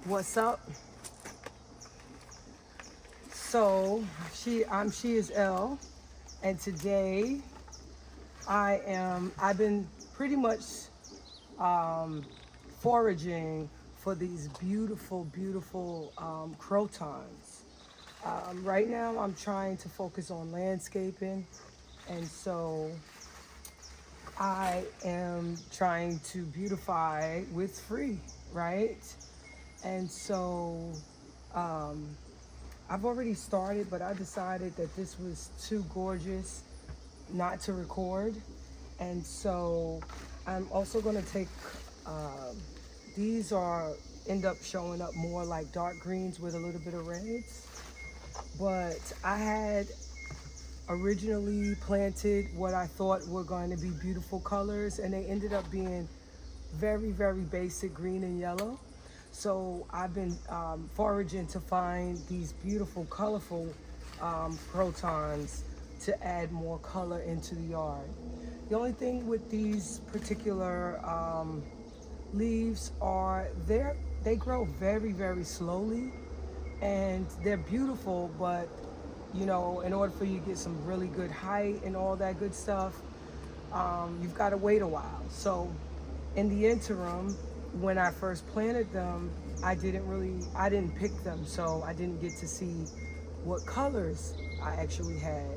What's up? So I'm She Is Elle, and today I've been pretty much foraging for these beautiful crotons. Right now I'm trying to focus on landscaping, and so I am trying to beautify with free, right? And so um, I've already started, but I decided that this was too gorgeous not to record. And so I'm also going to take, um, these are end up showing up more like dark greens with a little bit of reds. But I had originally planted what I thought were going to be beautiful colors, and they ended up being very basic green and yellow. So I've been foraging to find these beautiful, colorful crotons to add more color into the yard. The only thing with these particular leaves are they grow very slowly, and they're beautiful, but you know, in order for you to get some really good height and all that good stuff, you've got to wait a while. So in the interim, when I first planted them, I didn't pick them, so I didn't get to see what colors I actually had.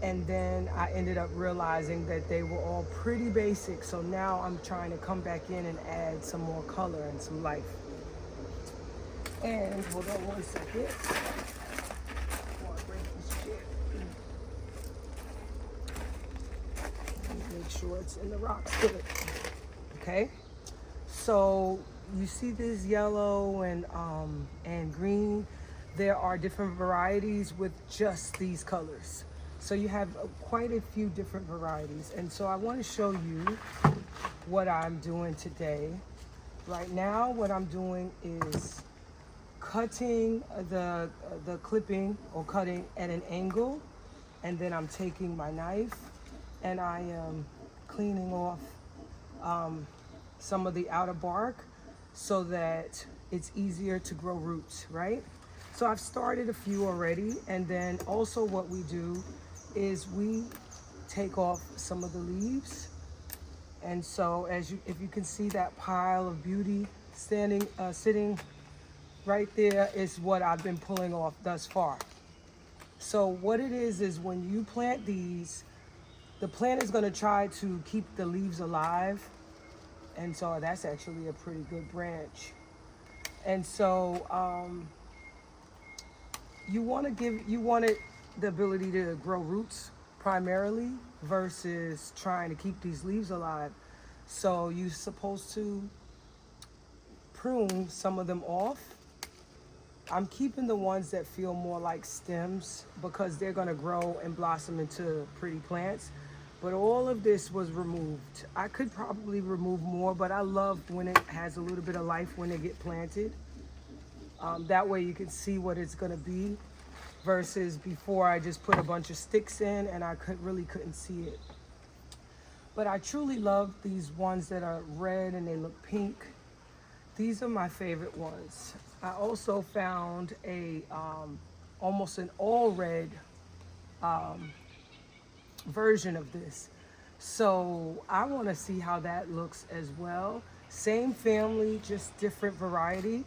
And then I ended up realizing that they were all pretty basic, so now I'm trying to come back in and add some more color and some life. And hold on one second. Before I break this chair. Make sure it's in the rocks good. Okay, so you see this yellow and green. There are different varieties with just these colors. So you have quite a few different varieties. And so I want to show you what I'm doing today. Right now, what I'm doing is cutting the clipping or cutting at an angle, and then I'm taking my knife and I am cleaning off some of the outer bark so that it's easier to grow roots, right? So I've started a few already, and then also what we do is we take off some of the leaves. And so if you can see that pile of beauty sitting right there, is what I've been pulling off thus far. So what it is when you plant these, the plant is going to try to keep the leaves alive, and so that's actually a pretty good branch. And so you want it the ability to grow roots primarily versus trying to keep these leaves alive. So you're supposed to prune some of them off. I'm keeping the ones that feel more like stems because they're going to grow and blossom into pretty plants. But all of this was removed. I could probably remove more, but I love when it has a little bit of life when they get planted. That way you can see what it's going to be, versus before I just put a bunch of sticks in and I really couldn't see it. But I truly love these ones that are red and they look pink. These are my favorite ones. I also found a almost an all red version of this. So I want to see how that looks as well. Same family, just different variety.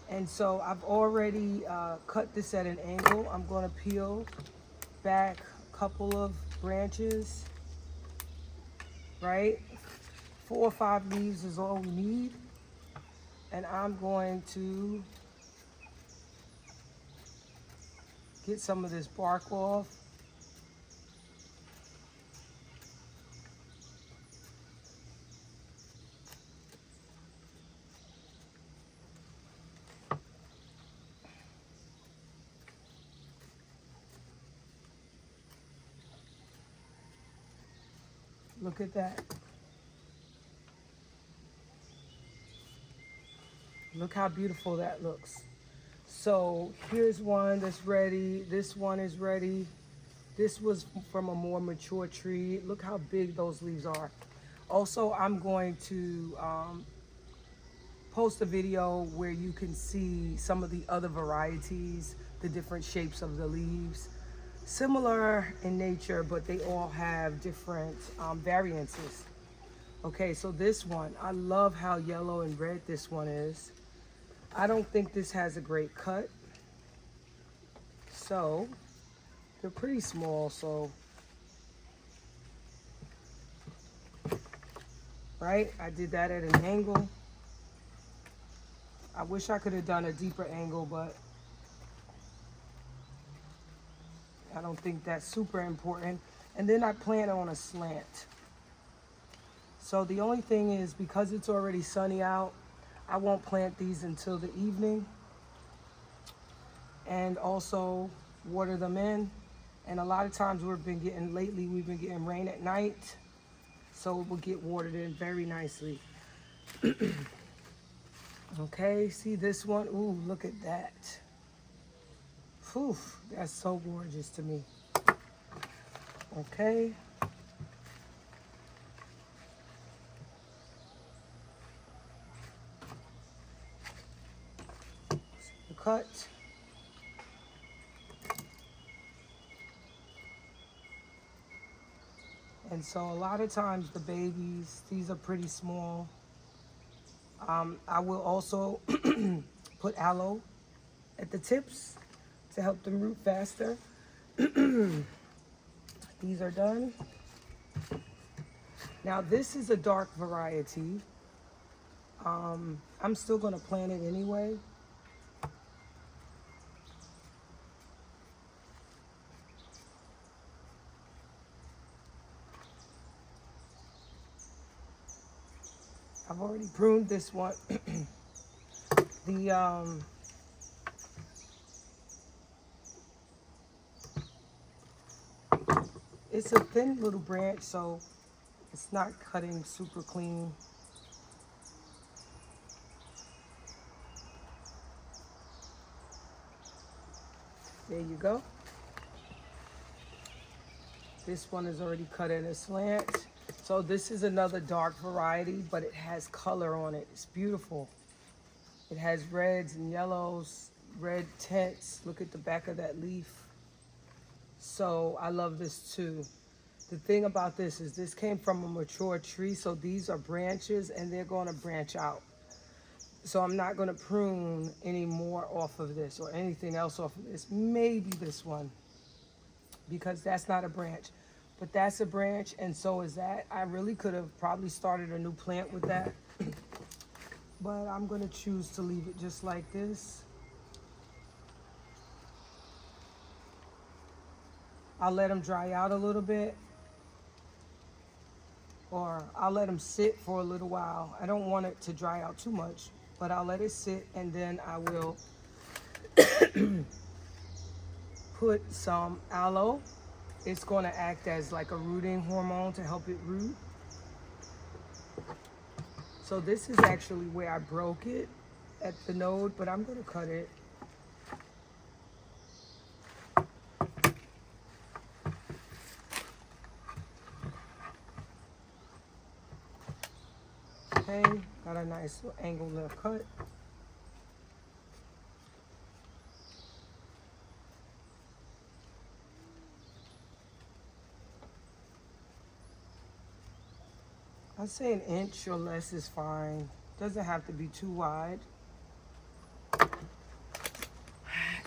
And so I've already cut this at an angle. I'm going to peel back a couple of branches, right? 4 or 5 leaves is all we need. And I'm going to get some of this bark off. Look at that. Look how beautiful that looks. So here's one that's ready. This one is ready. This was from a more mature tree. Look how big those leaves are. Also, I'm going to post a video where you can see some of the other varieties, the different shapes of the leaves. Similar in nature, but they all have different variances. Okay, so this one, I love how yellow and red this one is. I don't think this has a great cut. So, they're pretty small, so. Right, I did that at an angle. I wish I could have done a deeper angle, but I don't think that's super important. And then I plant on a slant. So the only thing is, because it's already sunny out, I won't plant these until the evening. And also water them in. And a lot of times we've been getting rain at night. So it will get watered in very nicely. Okay, see this one? Ooh, look at that. Whew, that's so gorgeous to me. Okay. The cut. And so a lot of times the babies, these are pretty small. I will also put aloe at the tips to help them root faster. These are done. Now this is a dark variety. I'm still gonna plant it anyway. I've already pruned this one. It's a thin little branch, so it's not cutting super clean. There you go. This one is already cut in a slant. So this is another dark variety, but it has color on it. It's beautiful. It has reds and yellows, red tints. Look at the back of that leaf. So I love this too. The thing about this is this came from a mature tree, so these are branches and they're going to branch out. So I'm not going to prune any more off of this or anything else off of this. Maybe this one, because that's not a branch. But that's a branch, and so is that. I really could have probably started a new plant with that. But I'm going to choose to leave it just like this. I'll let them dry out a little bit. Or I'll let them sit for a little while. I don't want it to dry out too much, but I'll let it sit, and then I will put some aloe. It's going to act as like a rooting hormone to help it root. So this is actually where I broke it at the node, but I'm going to cut it. Okay, got a nice little angle left cut. I'd say an inch or less is fine. Doesn't have to be too wide.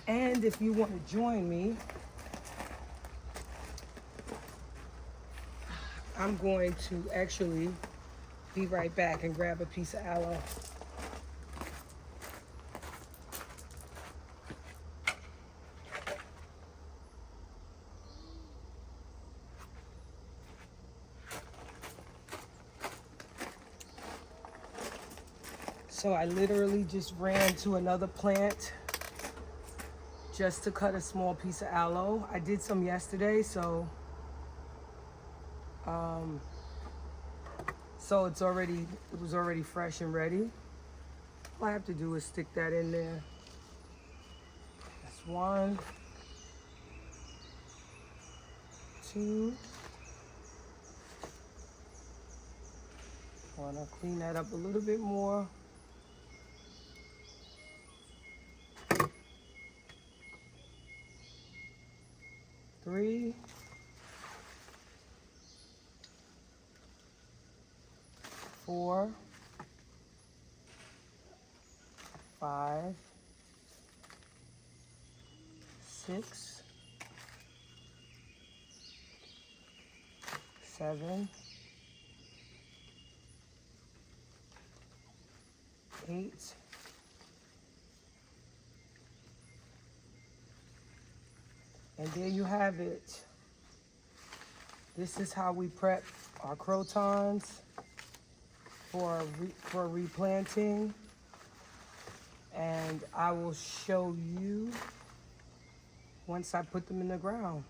And if you want to join me, I'm going to actually be right back and grab a piece of aloe. So I literally just ran to another plant just to cut a small piece of aloe. I did some yesterday, so it was already fresh and ready. All I have to do is stick that in there. That's 1, 2. I want to clean that up a little bit more. 4, 5, 6, 7, 8, and there you have it. This is how we prep our crotons for replanting, and I will show you once I put them in the ground.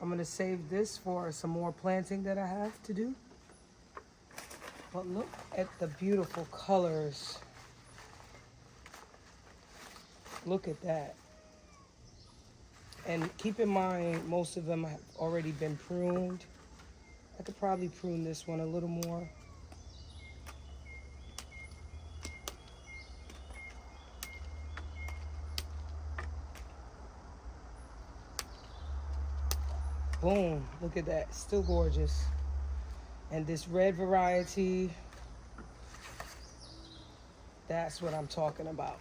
I'm going to save this for some more planting that I have to do. But look at the beautiful colors. Look at that. And keep in mind, most of them have already been pruned. I could probably prune this one a little more. Boom, look at that, still gorgeous. And this red variety, that's what I'm talking about.